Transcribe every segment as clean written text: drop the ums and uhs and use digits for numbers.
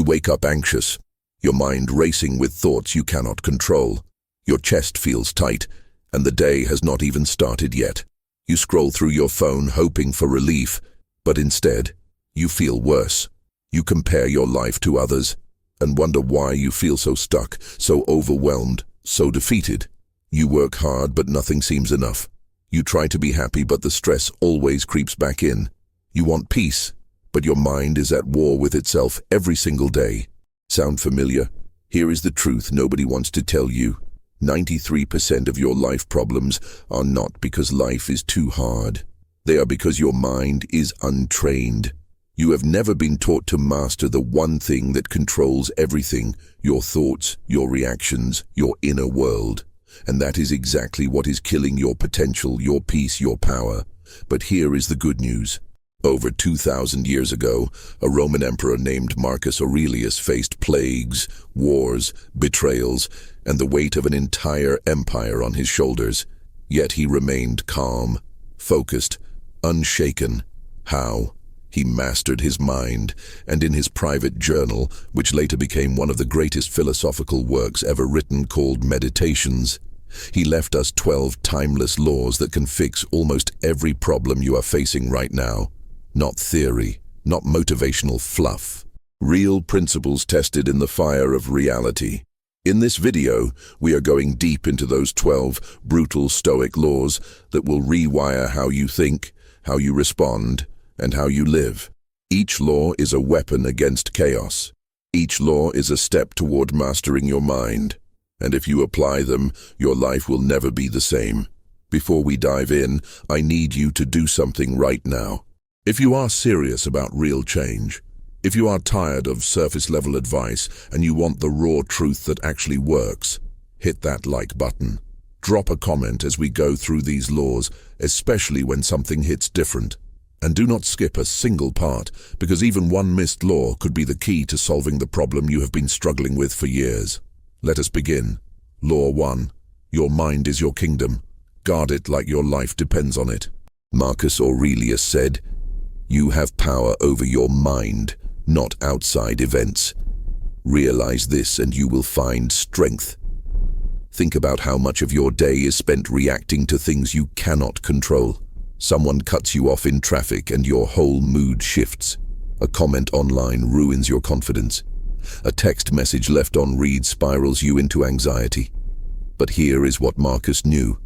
You wake up anxious, your mind racing with thoughts you cannot control. Your chest feels tight, and the day has not even started yet. You scroll through your phone hoping for relief, but instead, you feel worse. You compare your life to others, and wonder why you feel so stuck, so overwhelmed, so defeated. You work hard, but nothing seems enough. You try to be happy, but the stress always creeps back in. You want peace, but your mind is at war with itself every single day. Sound familiar? Here is the truth nobody wants to tell you. 93% of your life problems are not because life is too hard. They are because your mind is untrained. You have never been taught to master the one thing that controls everything: your thoughts, your reactions, your inner world. And that is exactly what is killing your potential, your peace, your power. But here is the good news. Over 2,000 years ago, a Roman emperor named Marcus Aurelius faced plagues, wars, betrayals, and the weight of an entire empire on his shoulders. Yet he remained calm, focused, unshaken. How? He mastered his mind, and in his private journal, which later became one of the greatest philosophical works ever written, called Meditations, he left us 12 timeless laws that can fix almost every problem you are facing right now. Not theory, not motivational fluff. Real principles tested in the fire of reality. In this video, we are going deep into those 12 brutal Stoic laws that will rewire how you think, how you respond, and how you live. Each law is a weapon against chaos. Each law is a step toward mastering your mind. And if you apply them, your life will never be the same. Before we dive in, I need you to do something right now. If you are serious about real change, if you are tired of surface-level advice and you want the raw truth that actually works, hit that like button. Drop a comment as we go through these laws, especially when something hits different. And do not skip a single part, because even one missed law could be the key to solving the problem you have been struggling with for years. Let us begin. Law 1. Your mind is your kingdom. Guard it like your life depends on it. Marcus Aurelius said, "You have power over your mind, not outside events. Realize this and you will find strength." Think about how much of your day is spent reacting to things you cannot control. Someone cuts you off in traffic and your whole mood shifts. A comment online ruins your confidence. A text message left on read spirals you into anxiety. But here is what Marcus knew.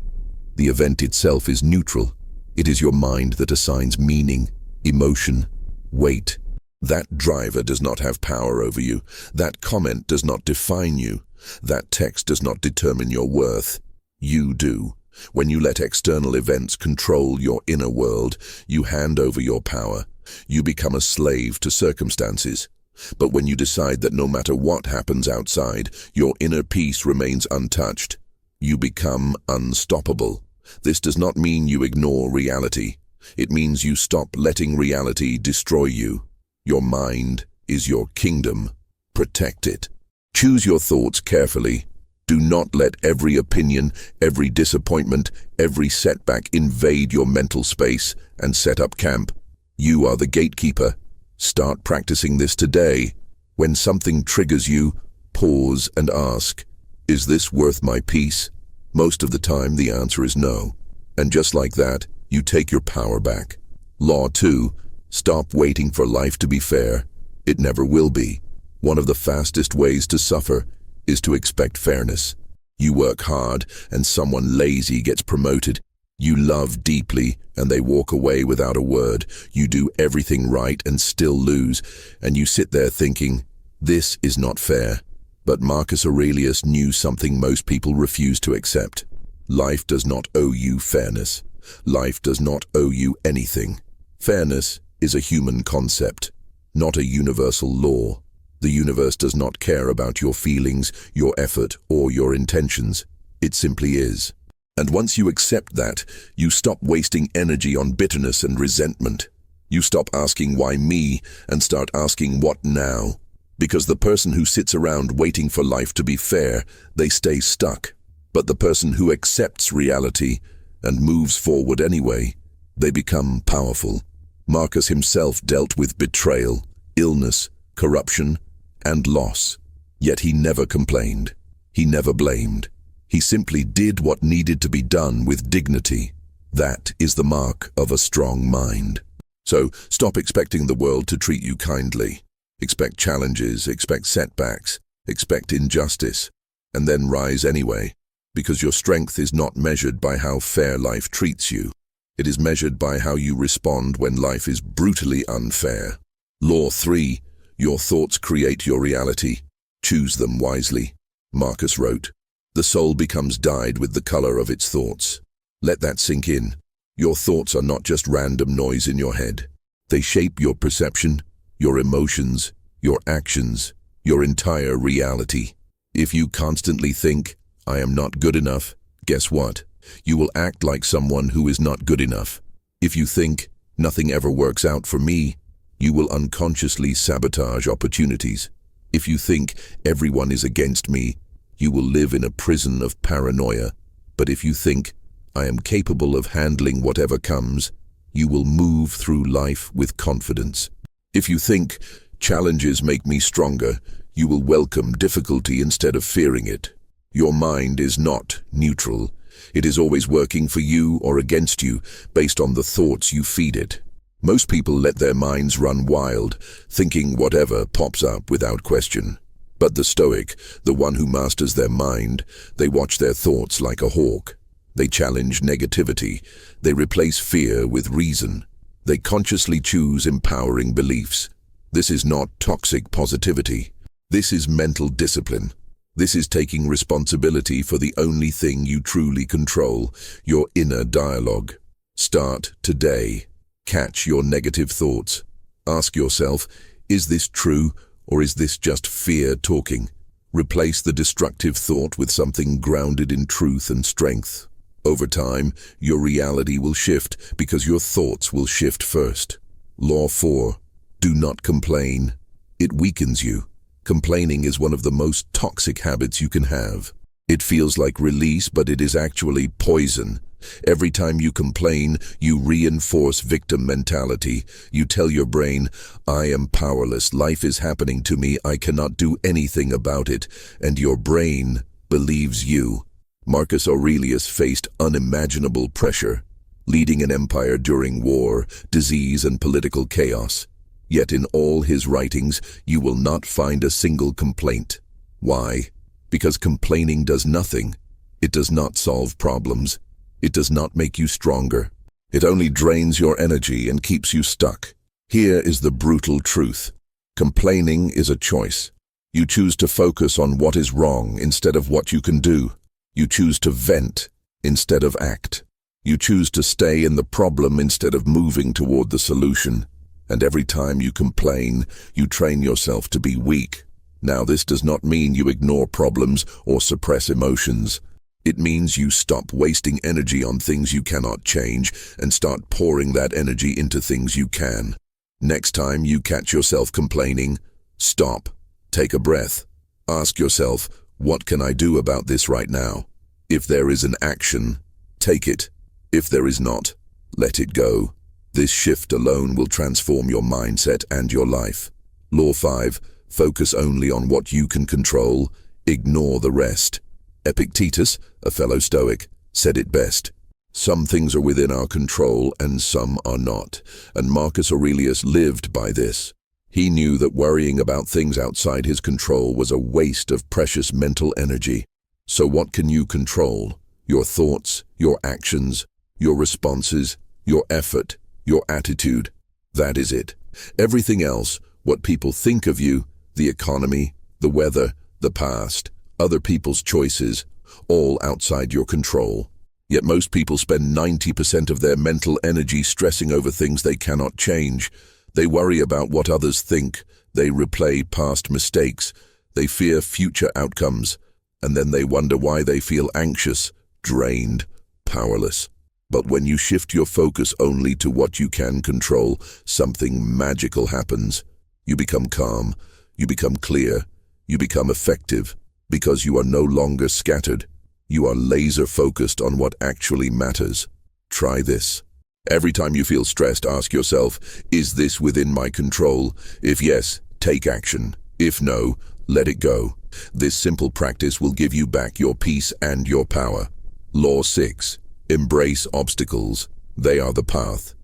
The event itself is neutral. It is your mind that assigns meaning, emotion, weight. That driver does not have power over you. That comment does not define you. That text does not determine your worth. You do. When you let external events control your inner world, you hand over your power. You become a slave to circumstances. But when you decide that no matter what happens outside, your inner peace remains untouched, you become unstoppable. This does not mean you ignore reality. It means you stop letting reality destroy you. Your mind is your kingdom. Protect it. Choose your thoughts carefully. Do not let every opinion, every disappointment, every setback invade your mental space and set up camp. You are the gatekeeper. Start practicing this today. When something triggers you, pause and ask, "Is this worth my peace?" Most of the time, the answer is no. And just like that, you take your power back. Law 2. Stop waiting for life to be fair. It never will be. One of the fastest ways to suffer is to expect fairness. You work hard and someone lazy gets promoted. You love deeply and they walk away without a word. You do everything right and still lose. And you sit there thinking, this is not fair. But Marcus Aurelius knew something most people refuse to accept. Life does not owe you fairness. Life does not owe you anything. Fairness is a human concept, not a universal law. The universe does not care about your feelings, your effort, or your intentions. It simply is. And once you accept that, you stop wasting energy on bitterness and resentment. You stop asking why me and start asking what now. Because the person who sits around waiting for life to be fair, they stay stuck. But the person who accepts reality and moves forward anyway, they become powerful. Marcus himself dealt with betrayal, illness, corruption, and loss. Yet he never complained. He never blamed. He simply did what needed to be done with dignity. That is the mark of a strong mind. So stop expecting the world to treat you kindly. Expect challenges, expect setbacks, expect injustice, and then rise anyway, because your strength is not measured by how fair life treats you. It is measured by how you respond when life is brutally unfair. Law 3. Your thoughts create your reality. Choose them wisely. Marcus wrote, "The soul becomes dyed with the color of its thoughts." Let that sink in. Your thoughts are not just random noise in your head. They shape your perception, your emotions, your actions, your entire reality. If you constantly think, "I am not good enough," guess what? You will act like someone who is not good enough. If you think, "Nothing ever works out for me," you will unconsciously sabotage opportunities. If you think, "Everyone is against me," you will live in a prison of paranoia. But if you think, "I am capable of handling whatever comes," you will move through life with confidence. If you think, "Challenges make me stronger," you will welcome difficulty instead of fearing it. Your mind is not neutral. It is always working for you or against you based on the thoughts you feed it. Most people let their minds run wild, thinking whatever pops up without question. But the Stoic, the one who masters their mind, they watch their thoughts like a hawk. They challenge negativity. They replace fear with reason. They consciously choose empowering beliefs. This is not toxic positivity. This is mental discipline. This is taking responsibility for the only thing you truly control, your inner dialogue. Start today. Catch your negative thoughts. Ask yourself, is this true or is this just fear talking? Replace the destructive thought with something grounded in truth and strength. Over time, your reality will shift because your thoughts will shift first. Law 4. Do not complain. It weakens you. Complaining is one of the most toxic habits you can have. It feels like release, but it is actually poison. Every time you complain, you reinforce victim mentality. You tell your brain, "I am powerless, life is happening to me, I cannot do anything about it," and your brain believes you. Marcus Aurelius faced unimaginable pressure, leading an empire during war, disease, and political chaos. Yet in all his writings, you will not find a single complaint. Why? Because complaining does nothing. It does not solve problems. It does not make you stronger. It only drains your energy and keeps you stuck. Here is the brutal truth. Complaining is a choice. You choose to focus on what is wrong instead of what you can do. You choose to vent instead of act. You choose to stay in the problem instead of moving toward the solution. And every time you complain, you train yourself to be weak. Now, this does not mean you ignore problems or suppress emotions. It means you stop wasting energy on things you cannot change and start pouring that energy into things you can. Next time you catch yourself complaining, stop, take a breath. Ask yourself, what can I do about this right now? If there is an action, take it. If there is not, let it go. This shift alone will transform your mindset and your life. Law 5. Focus only on what you can control. Ignore the rest. Epictetus, a fellow Stoic, said it best. Some things are within our control and some are not. And Marcus Aurelius lived by this. He knew that worrying about things outside his control was a waste of precious mental energy. So what can you control? Your thoughts, your actions, your responses, your effort, your attitude. That is it. Everything else, what people think of you, the economy, the weather, the past, other people's choices, all outside your control. Yet most people spend 90% of their mental energy stressing over things they cannot change. They worry about what others think. They replay past mistakes. They fear future outcomes. And then they wonder why they feel anxious, drained, powerless. But when you shift your focus only to what you can control, something magical happens. You become calm. You become clear. You become effective. Because you are no longer scattered. You are laser-focused on what actually matters. Try this. Every time you feel stressed, ask yourself, is this within my control? If yes, take action. If no, let it go. This simple practice will give you back your peace and your power. Law 6. Embrace obstacles. They are the path.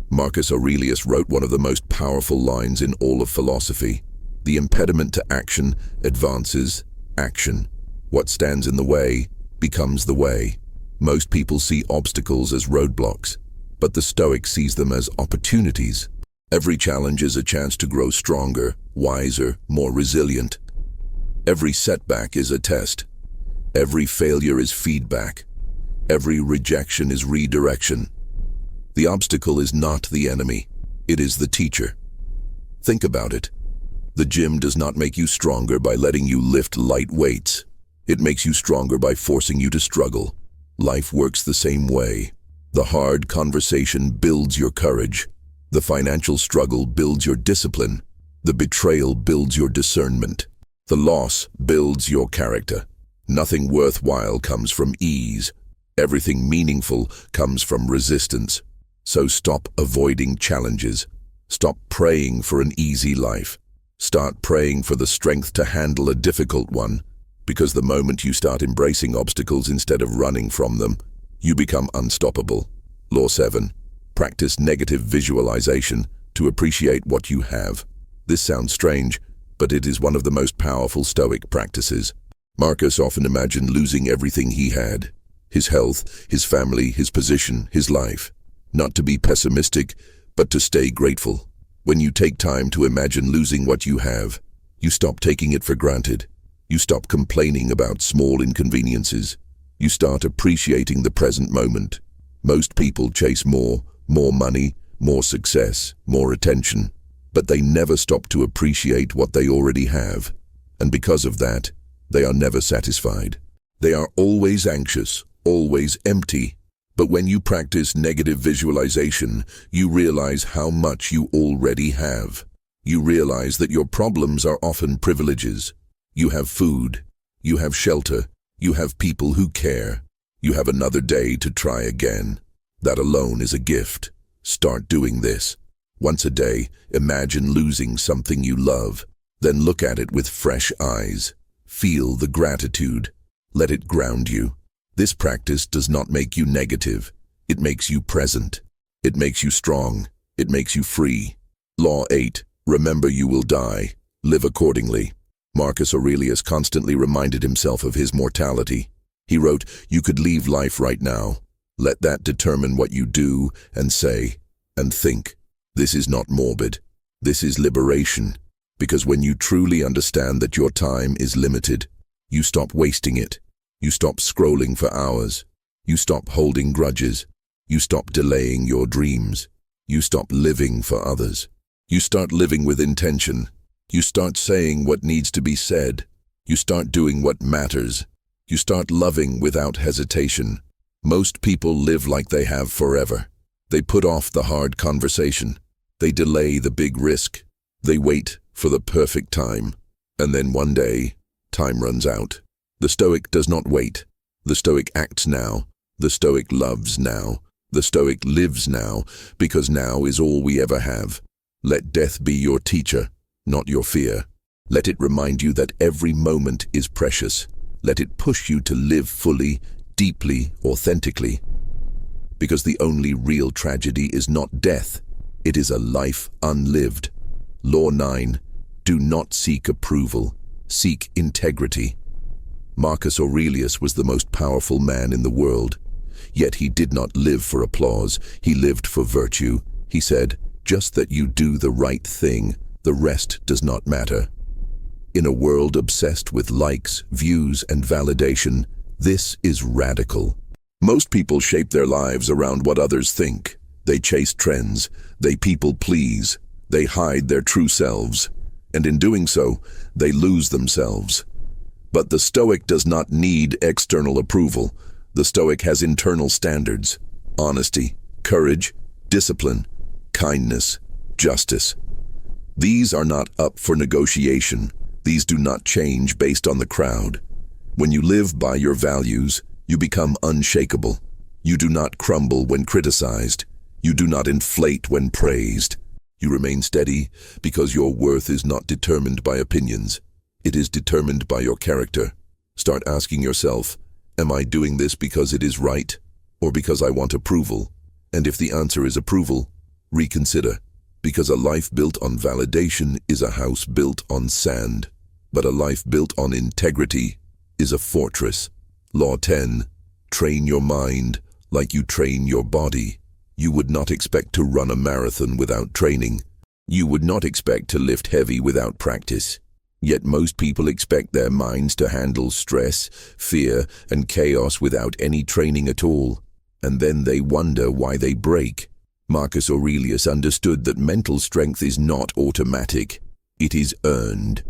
Marcus Aurelius wrote one of the most powerful lines in all of philosophy. The impediment to action advances action. What stands in the way becomes the way. Most people see obstacles as roadblocks, but the Stoic sees them as opportunities. Every challenge is a chance to grow stronger, wiser, more resilient. Every setback is a test. Every failure is feedback. Every rejection is redirection. The obstacle is not the enemy. It is the teacher. Think about it. The gym does not make you stronger by letting you lift light weights. It makes you stronger by forcing you to struggle. Life works the same way. The hard conversation builds your courage. The financial struggle builds your discipline. The betrayal builds your discernment. The loss builds your character. Nothing worthwhile comes from ease. Everything meaningful comes from resistance. So stop avoiding challenges. Stop praying for an easy life. Start praying for the strength to handle a difficult one, because the moment you start embracing obstacles instead of running from them, you become unstoppable. Law 7. Practice negative visualization to appreciate what you have. This sounds strange, but it is one of the most powerful Stoic practices. Marcus often imagined losing everything he had: his health, his family, his position, his life. Not to be pessimistic, but to stay grateful. When you take time to imagine losing what you have, you stop taking it for granted. You stop complaining about small inconveniences. You start appreciating the present moment. Most people chase more money, more success, more attention, but they never stop to appreciate what they already have. And because of that, they are never satisfied. They are always anxious, always empty. But when you practice negative visualization, you realize how much you already have. You realize that your problems are often privileges. You have food, you have shelter, you have people who care. You have another day to try again. That alone is a gift. Start doing this. Once a day, imagine losing something you love. Then look at it with fresh eyes. Feel the gratitude. Let it ground you. This practice does not make you negative. It makes you present. It makes you strong. It makes you free. Law 8. Remember you will die. Live accordingly. Marcus Aurelius constantly reminded himself of his mortality. He wrote, "You could leave life right now. Let that determine what you do and say and think." This is not morbid. This is liberation. Because when you truly understand that your time is limited, you stop wasting it. You stop scrolling for hours. You stop holding grudges. You stop delaying your dreams. You stop living for others. You start living with intention. You start saying what needs to be said. You start doing what matters. You start loving without hesitation. Most people live like they have forever. They put off the hard conversation. They delay the big risk. They wait for the perfect time. And then one day, time runs out. The Stoic does not wait. The Stoic acts now. The Stoic loves now. The Stoic lives now, because now is all we ever have. Let death be your teacher, not your fear. Let it remind you that every moment is precious. Let it push you to live fully, deeply, authentically. Because the only real tragedy is not death. It is a life unlived. Law 9. Do not seek approval. Seek integrity. Marcus Aurelius was the most powerful man in the world. Yet he did not live for applause. He lived for virtue. He said, "Just that you do the right thing, the rest does not matter." In a world obsessed with likes, views, and validation, this is radical. Most people shape their lives around what others think. They chase trends. They people please. They hide their true selves. And in doing so, they lose themselves. But the Stoic does not need external approval. The Stoic has internal standards: honesty, courage, discipline, kindness, justice. These are not up for negotiation. These do not change based on the crowd. When you live by your values, you become unshakable. You do not crumble when criticized. You do not inflate when praised. You remain steady because your worth is not determined by opinions. It is determined by your character. Start asking yourself, am I doing this because it is right or because I want approval? And if the answer is approval, reconsider, because a life built on validation is a house built on sand, but a life built on integrity is a fortress. Law 10, train your mind like you train your body. You would not expect to run a marathon without training. You would not expect to lift heavy without practice. Yet most people expect their minds to handle stress, fear, and chaos without any training at all. And then they wonder why they break. Marcus Aurelius understood that mental strength is not automatic. It is earned.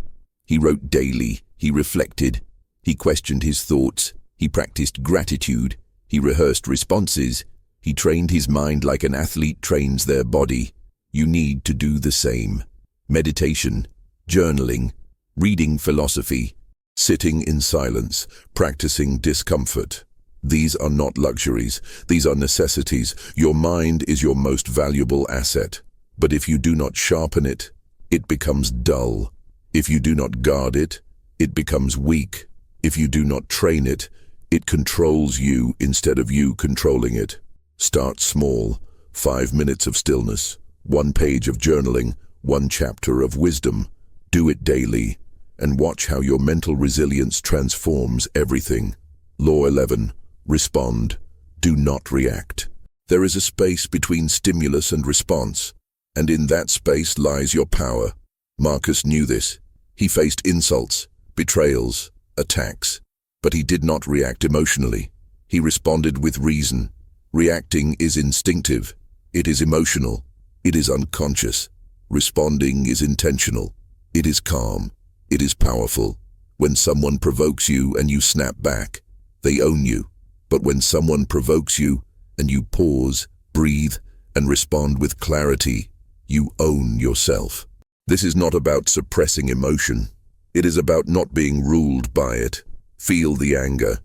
He wrote daily. He reflected. He questioned his thoughts. He practiced gratitude. He rehearsed responses. He trained his mind like an athlete trains their body. You need to do the same. Meditation, journaling, reading philosophy, sitting in silence, practicing discomfort. These are not luxuries. These are necessities. Your mind is your most valuable asset. But if you do not sharpen it, it becomes dull. If you do not guard it, it becomes weak. If you do not train it, it controls you instead of you controlling it. Start small. 5 minutes of stillness, 1 page of journaling, 1 chapter of wisdom. Do it daily, and watch how your mental resilience transforms everything. Law 11. Respond. Do not react. There is a space between stimulus and response, and in that space lies your power. Marcus knew this. He faced insults, betrayals, attacks, but he did not react emotionally. He responded with reason. Reacting is instinctive. It is emotional. It is unconscious. Responding is intentional. It is calm. It is powerful. When someone provokes you and you snap back, they own you. But when someone provokes you and you pause, breathe, and respond with clarity, you own yourself. This is not about suppressing emotion. It is about not being ruled by it. Feel the anger.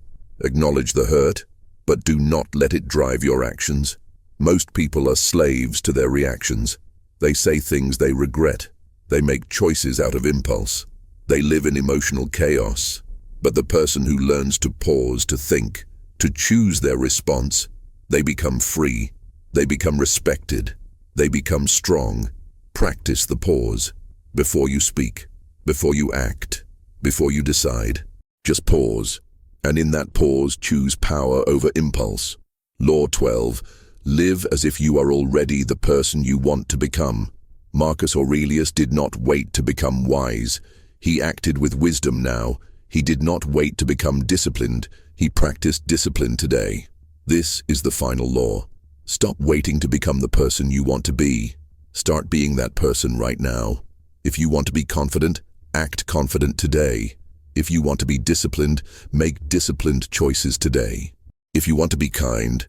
Acknowledge the hurt, but do not let it drive your actions. Most people are slaves to their reactions. They say things they regret. They make choices out of impulse. They live in emotional chaos. But the person who learns to pause, to think, to choose their response, they become free. They become respected. They become strong. Practice the pause. Before you speak, before you act, before you decide. Just pause. And in that pause, choose power over impulse. Law 12. Live as if you are already the person you want to become. Marcus Aurelius did not wait to become wise. He acted with wisdom now. He did not wait to become disciplined. He practiced discipline today. This is the final law. Stop waiting to become the person you want to be. Start being that person right now. If you want to be confident, act confident today. If you want to be disciplined, make disciplined choices today. If you want to be kind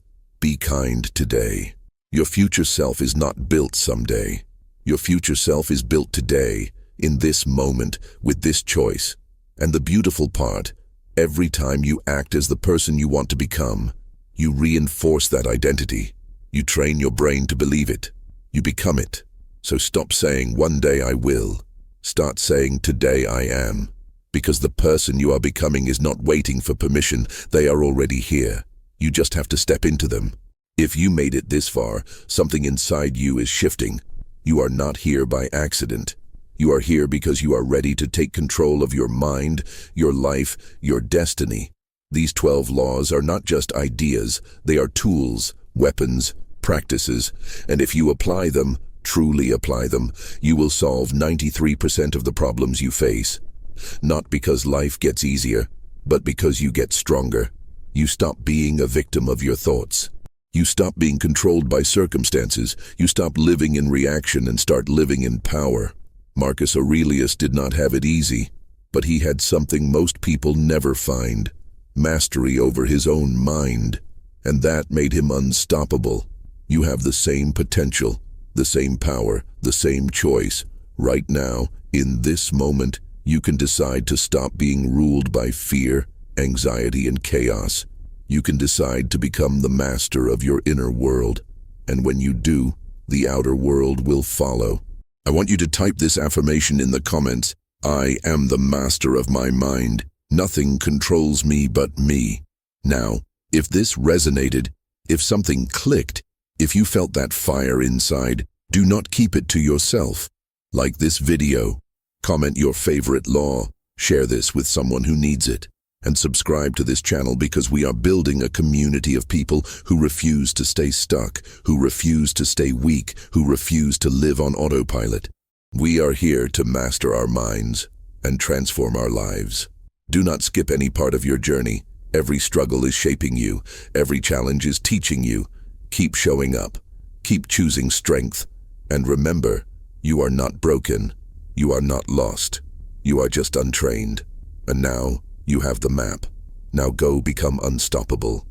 today. Your future self is not built someday. Your future self is built today, in this moment, with this choice. And the beautiful part, every time you act as the person you want to become, you reinforce that identity. You train your brain to believe it. You become it. So stop saying, one day I will. Start saying, today I am. Because the person you are becoming is not waiting for permission. They are already here. You just have to step into them. If you made it this far, something inside you is shifting. You are not here by accident. You are here because you are ready to take control of your mind, your life, your destiny. These 12 laws are not just ideas. They are tools, weapons, practices. And if you apply them, truly apply them, you will solve 93% of the problems you face. Not because life gets easier, but because you get stronger. You stop being a victim of your thoughts. You stop being controlled by circumstances. You stop living in reaction and start living in power. Marcus Aurelius did not have it easy, but he had something most people never find: mastery over his own mind. And that made him unstoppable. You have the same potential, the same power, the same choice. Right now, in this moment, you can decide to stop being ruled by fear, anxiety, and chaos. You can decide to become the master of your inner world. And when you do, the outer world will follow. I want you to type this affirmation in the comments. I am the master of my mind. Nothing controls me but me. Now, if this resonated, if something clicked, if you felt that fire inside, do not keep it to yourself. Like this video, comment your favorite law, share this with someone who needs it, and subscribe to this channel because we are building a community of people who refuse to stay stuck, who refuse to stay weak, who refuse to live on autopilot. We are here to master our minds and transform our lives. Do not skip any part of your journey. Every struggle is shaping you. Every challenge is teaching you. Keep showing up. Keep choosing strength. And remember, you are not broken. You are not lost. You are just untrained. And now, you have the map. Now go become unstoppable.